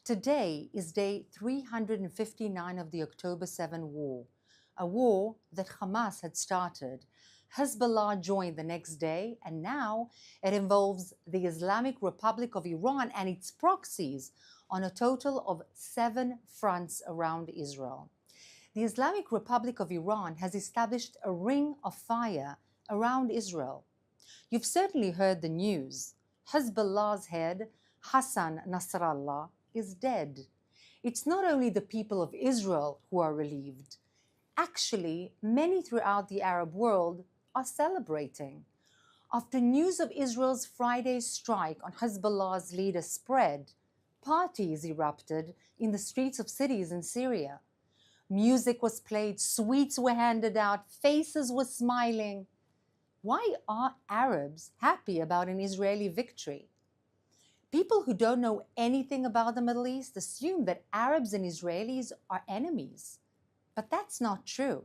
Today is day 359 of the October 7 war, a war that Hamas had started. Hezbollah joined the next day, and now it involves the Islamic Republic of Iran and its proxies on a total of 7 fronts around Israel. The Islamic Republic of Iran has established a ring of fire around Israel. You've certainly heard the news. Hezbollah's head, Hassan Nasrallah, is dead. It's not only the people of Israel who are relieved. Actually, many throughout the Arab world are celebrating. After news of Israel's Friday strike on Hezbollah's leader spread, parties erupted in the streets of cities in Syria. Music was played, sweets were handed out, faces were smiling. Why are Arabs happy about an Israeli victory? People who don't know anything about the Middle East assume that Arabs and Israelis are enemies. But that's not true.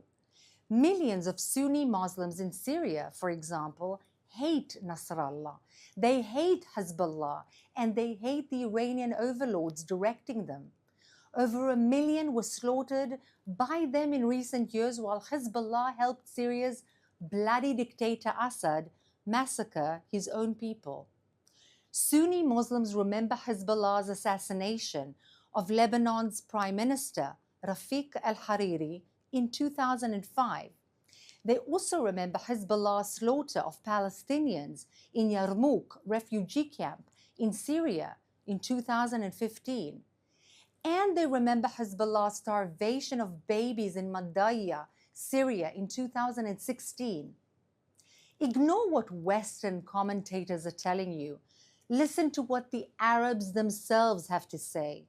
Millions of Sunni Muslims in Syria, for example, hate Nasrallah. They hate Hezbollah, and they hate the Iranian overlords directing them. Over 1 million were slaughtered by them in recent years, while Hezbollah helped Syria's bloody dictator Assad massacre his own people. Sunni Muslims remember Hezbollah's assassination of Lebanon's Prime Minister Rafiq al-Hariri in 2005. They also remember Hezbollah's slaughter of Palestinians in Yarmouk refugee camp in Syria in 2015. And they remember Hezbollah's starvation of babies in Madaya, Syria in 2016. Ignore what Western commentators are telling you. Listen to what the Arabs themselves have to say.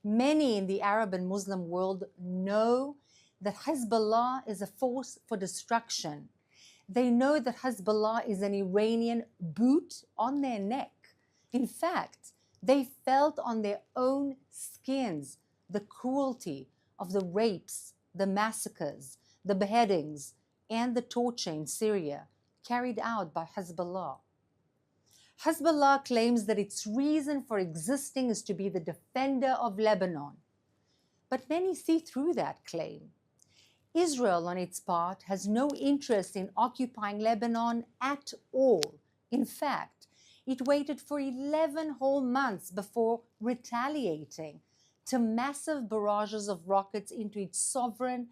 Many in the Arab and Muslim world know that Hezbollah is a force for destruction. They know that Hezbollah is an Iranian boot on their neck. In fact, they felt on their own skins the cruelty of the rapes, the massacres, the beheadings, and the torture in Syria carried out by Hezbollah. Hezbollah claims that its reason for existing is to be the defender of Lebanon. But many see through that claim. Israel, on its part, has no interest in occupying Lebanon at all. In fact, it waited for 11 whole months before retaliating to massive barrages of rockets into its sovereign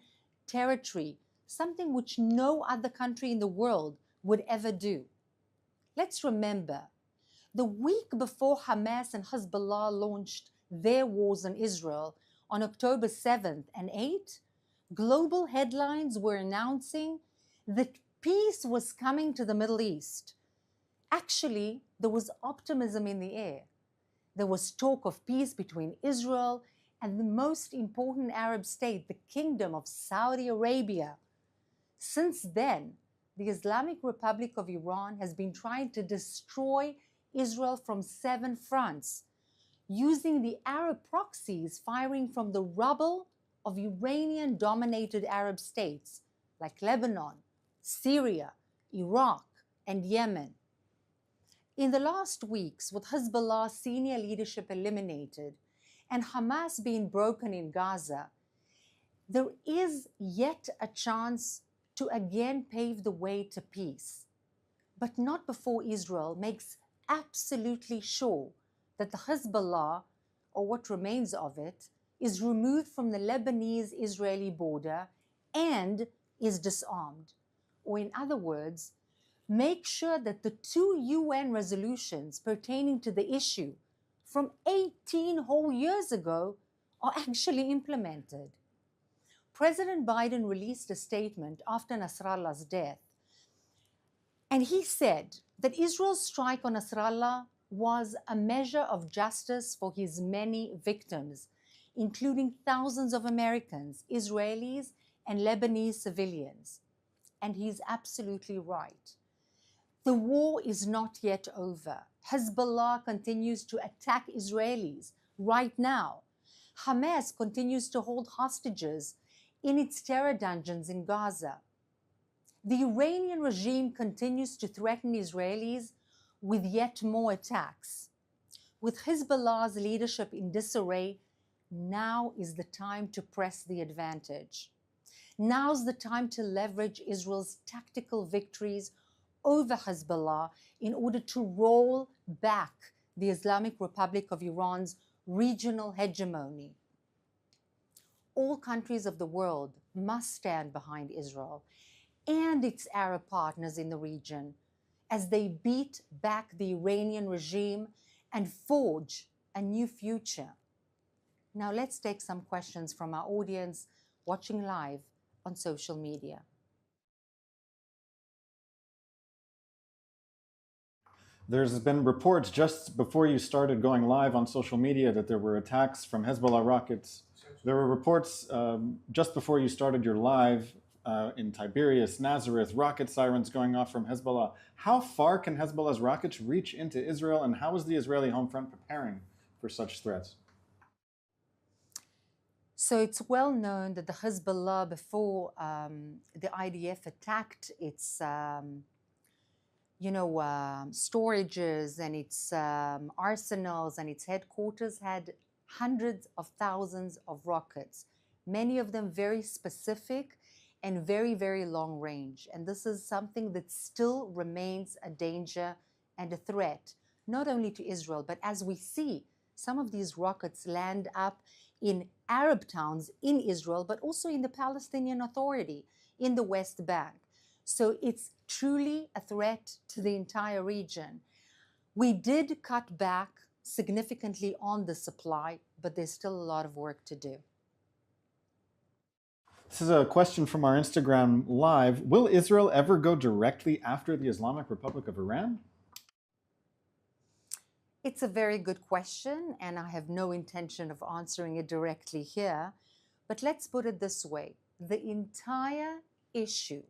territory, something which no other country in the world would ever do. Let's remember, the week before Hamas and Hezbollah launched their wars on Israel on October 7th and 8th, global headlines were announcing that peace was coming to the Middle East. Actually, there was optimism in the air. There was talk of peace between Israel and the most important Arab state, the Kingdom of Saudi Arabia. Since then, the Islamic Republic of Iran has been trying to destroy Israel from 7 fronts, using the Arab proxies firing from the rubble of Iranian-dominated Arab states like Lebanon, Syria, Iraq, and Yemen. In the last weeks, with Hezbollah's senior leadership eliminated and Hamas being broken in Gaza, there is yet a chance to again pave the way to peace, but not before Israel makes absolutely sure that the Hezbollah, or what remains of it, is removed from the Lebanese-Israeli border and is disarmed. Or in other words, make sure that the 2 UN resolutions pertaining to the issue from 18 whole years ago are actually implemented. President Biden released a statement after Nasrallah's death, and he said that Israel's strike on Nasrallah was a measure of justice for his many victims, including thousands of Americans, Israelis, and Lebanese civilians. And he's absolutely right. The war is not yet over. Hezbollah continues to attack Israelis right now. Hamas continues to hold hostages in its terror dungeons in Gaza. The Iranian regime continues to threaten Israelis with yet more attacks. With Hezbollah's leadership in disarray, now is the time to press the advantage. Now's the time to leverage Israel's tactical victories over Hezbollah in order to roll back the Islamic Republic of Iran's regional hegemony. All countries of the world must stand behind Israel and its Arab partners in the region as they beat back the Iranian regime and forge a new future. Now let's take some questions from our audience watching live on social media. There's been reports just before you started going live on social media that there were attacks from Hezbollah rockets. There were reports just before you started your live in Tiberias, Nazareth, rocket sirens going off from Hezbollah. How far can Hezbollah's rockets reach into Israel, and how is the Israeli home front preparing for such threats? So it's well known that the Hezbollah, before the IDF attacked its storages and its arsenals and its headquarters, had hundreds of thousands of rockets, many of them very specific and very, very long range. And this is something that still remains a danger and a threat, not only to Israel, but as we see, some of these rockets land up in Arab towns in Israel, but also in the Palestinian Authority, in the West Bank. So it's truly a threat to the entire region. We did cut back significantly on the supply, but there's still a lot of work to do. This is a question from our Instagram live. Will Israel ever go directly after the Islamic Republic of Iran? It's a very good question, and I have no intention of answering it directly here. But let's put it this way. The entire issue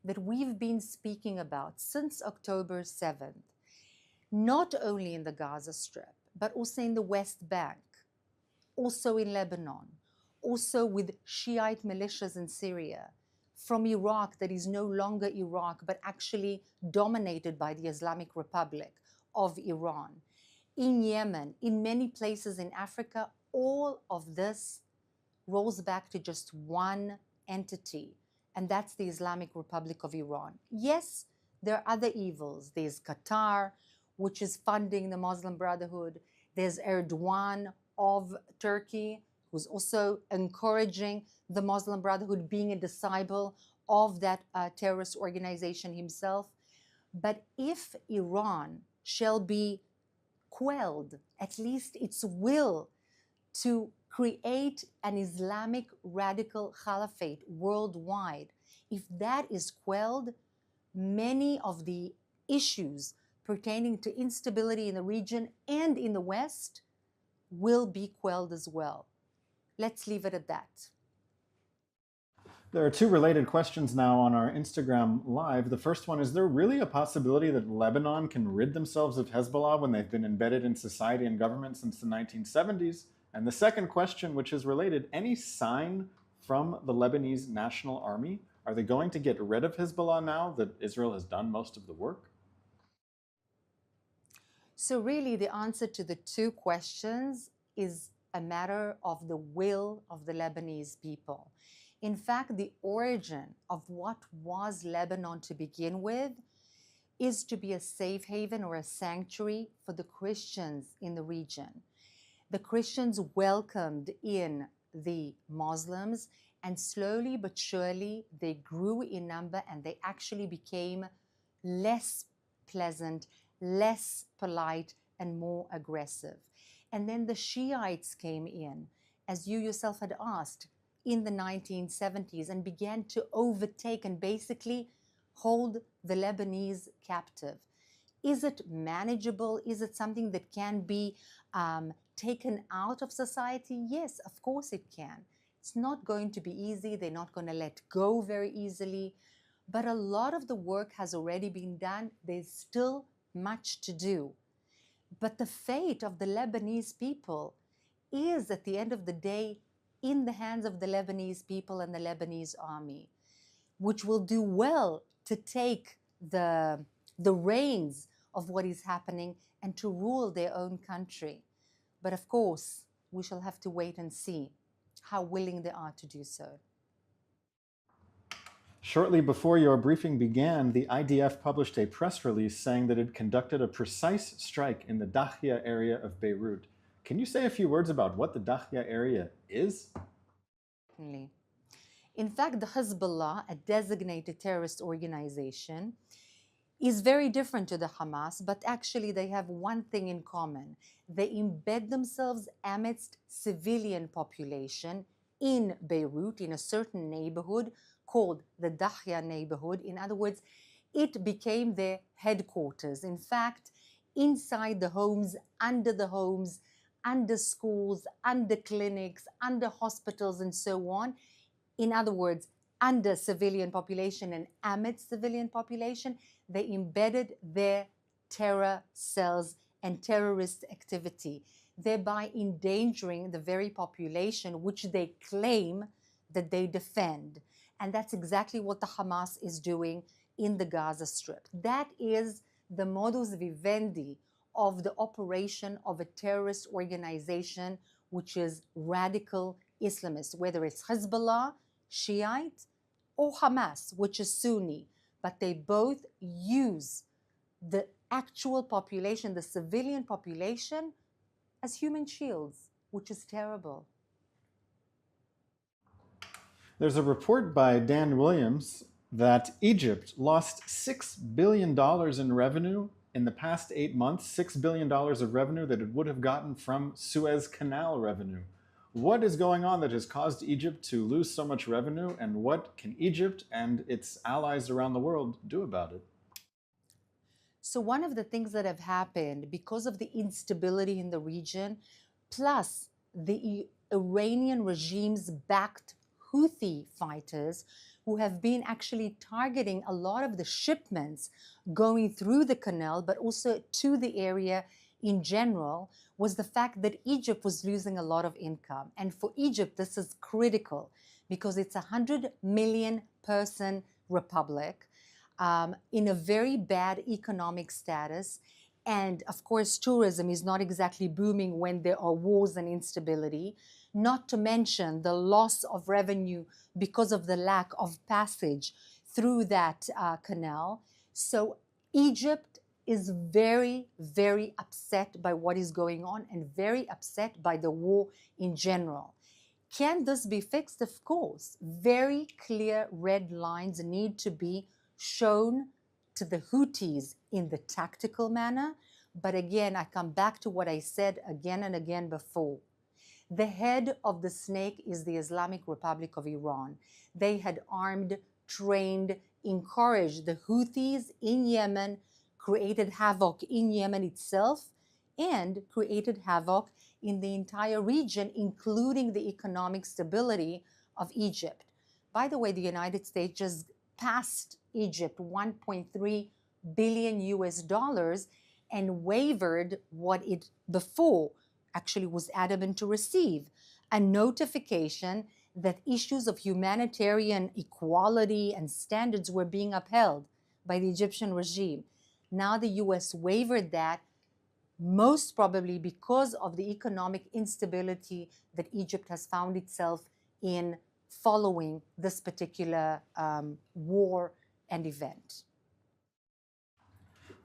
that we've been speaking about since October 7th, not only in the Gaza Strip, but also in the West Bank, also in Lebanon, also with Shiite militias in Syria, from Iraq that is no longer Iraq, but actually dominated by the Islamic Republic of Iran, in Yemen, in many places in Africa, all of this rolls back to just one entity, and that's the Islamic Republic of Iran. Yes, there are other evils. There's Qatar, which is funding the Muslim Brotherhood. There's Erdogan of Turkey, who's also encouraging the Muslim Brotherhood, being a disciple of that terrorist organization himself. But if Iran shall be quelled, at least its will to create an Islamic radical caliphate worldwide, if that is quelled, many of the issues pertaining to instability in the region and in the West will be quelled as well. Let's leave it at that. There are two related questions now on our Instagram live. The first one, is there really a possibility that Lebanon can rid themselves of Hezbollah when they've been embedded in society and government since the 1970s? And the second question, which is related, any sign from the Lebanese National Army? Are they going to get rid of Hezbollah now that Israel has done most of the work? So really the answer to the two questions is a matter of the will of the Lebanese people. In fact, the origin of what was Lebanon to begin with is to be a safe haven or a sanctuary for the Christians in the region. The Christians welcomed in the Muslims, and slowly but surely they grew in number and they actually became less pleasant, less polite, and more aggressive. And then the Shiites came in, as you yourself had asked, in the 1970s and began to overtake and basically hold the Lebanese captive. Is it manageable? Is it something that can be taken out of society? Yes, of course it can. It's not going to be easy. They're not going to let go very easily. But a lot of the work has already been done. There's still much to do. But the fate of the Lebanese people is, at the end of the day, in the hands of the Lebanese people and the Lebanese army, which will do well to take the reins of what is happening and to rule their own country. But of course, we shall have to wait and see how willing they are to do so. Shortly before your briefing began, the IDF published a press release saying that it conducted a precise strike in the Dahya area of Beirut. Can you say a few words about what the Dahya area is? Certainly. In fact, the Hezbollah, a designated terrorist organization, is very different to the Hamas, but actually they have one thing in common. They embed themselves amidst civilian population in Beirut, in a certain neighborhood called the Dahya neighborhood. In other words, it became their headquarters. In fact, inside the homes, under schools, under clinics, under hospitals, and so on. In other words, under civilian population and amidst civilian population, they embedded their terror cells and terrorist activity, thereby endangering the very population which they claim that they defend. And that's exactly what the Hamas is doing in the Gaza Strip. That is the modus vivendi of the operation of a terrorist organization which is radical Islamist, whether it's Hezbollah, Shiite, or Hamas, which is Sunni. But they both use the actual population, the civilian population, as human shields, which is terrible. There's a report by Dan Williams that Egypt lost $6 billion in revenue in the past 8 months, $6 billion of revenue that it would have gotten from Suez Canal revenue. What is going on that has caused Egypt to lose so much revenue, and what can Egypt and its allies around the world do about it? So one of the things that have happened because of the instability in the region, plus the Iranian regime's backed Houthi fighters who have been actually targeting a lot of the shipments going through the canal, but also to the area in general, was the fact that Egypt was losing a lot of income. And for Egypt, this is critical because it's a 100 million person republic in a very bad economic status. And of course, tourism is not exactly booming when there are wars and instability, not to mention the loss of revenue because of the lack of passage through that canal. So Egypt is very, very upset by what is going on and very upset by the war in general. Can this be fixed? Of course. Very clear red lines need to be shown to the Houthis in the tactical manner. But again, I come back to what I said again and again before. The head of the snake is the Islamic Republic of Iran. They had armed, trained, encouraged the Houthis in Yemen, created havoc in Yemen itself, and created havoc in the entire region, including the economic stability of Egypt. By the way, the United States just passed Egypt $1.3 billion US and waived what it before actually was adamant to receive, a notification that issues of humanitarian equality and standards were being upheld by the Egyptian regime. Now the US waived that, most probably because of the economic instability that Egypt has found itself in following this particular war and event.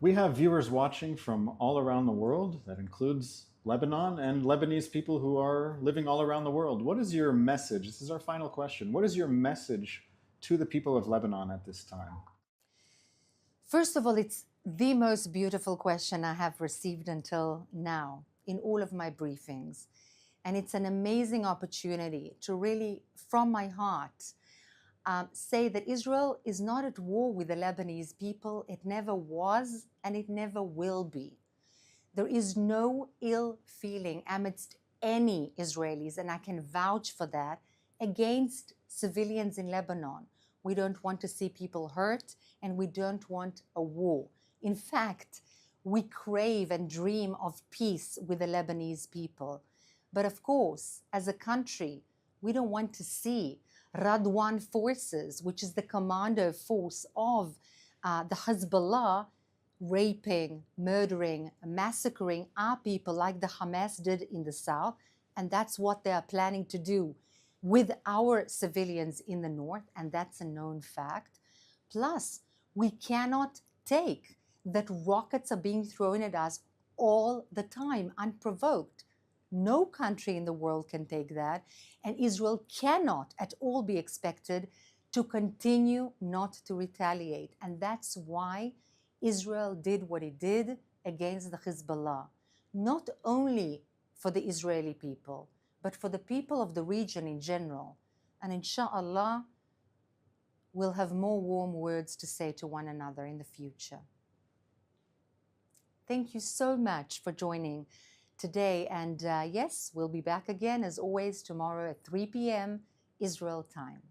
We have viewers watching from all around the world. That includes Lebanon and Lebanese people who are living all around the world. What is your message? This is our final question. What is your message to the people of Lebanon at this time? First of all, it's the most beautiful question I have received until now in all of my briefings. And it's an amazing opportunity to really, from my heart, say that Israel is not at war with the Lebanese people. It never was, and it never will be. There is no ill feeling amidst any Israelis, and I can vouch for that, against civilians in Lebanon. We don't want to see people hurt, and we don't want a war. In fact, we crave and dream of peace with the Lebanese people. But of course, as a country, we don't want to see Radwan forces, which is the commander force of the Hezbollah, raping, murdering, massacring our people like the Hamas did in the south, and that's what they are planning to do with our civilians in the north, and that's a known fact. Plus, we cannot take that rockets are being thrown at us all the time, unprovoked. No country in the world can take that, and Israel cannot at all be expected to continue not to retaliate. And that's why Israel did what it did against the Hezbollah, not only for the Israeli people, but for the people of the region in general. And inshallah, we'll have more warm words to say to one another in the future. Thank you so much for joining today. And yes, we'll be back again, as always, tomorrow at 3 p.m. Israel time.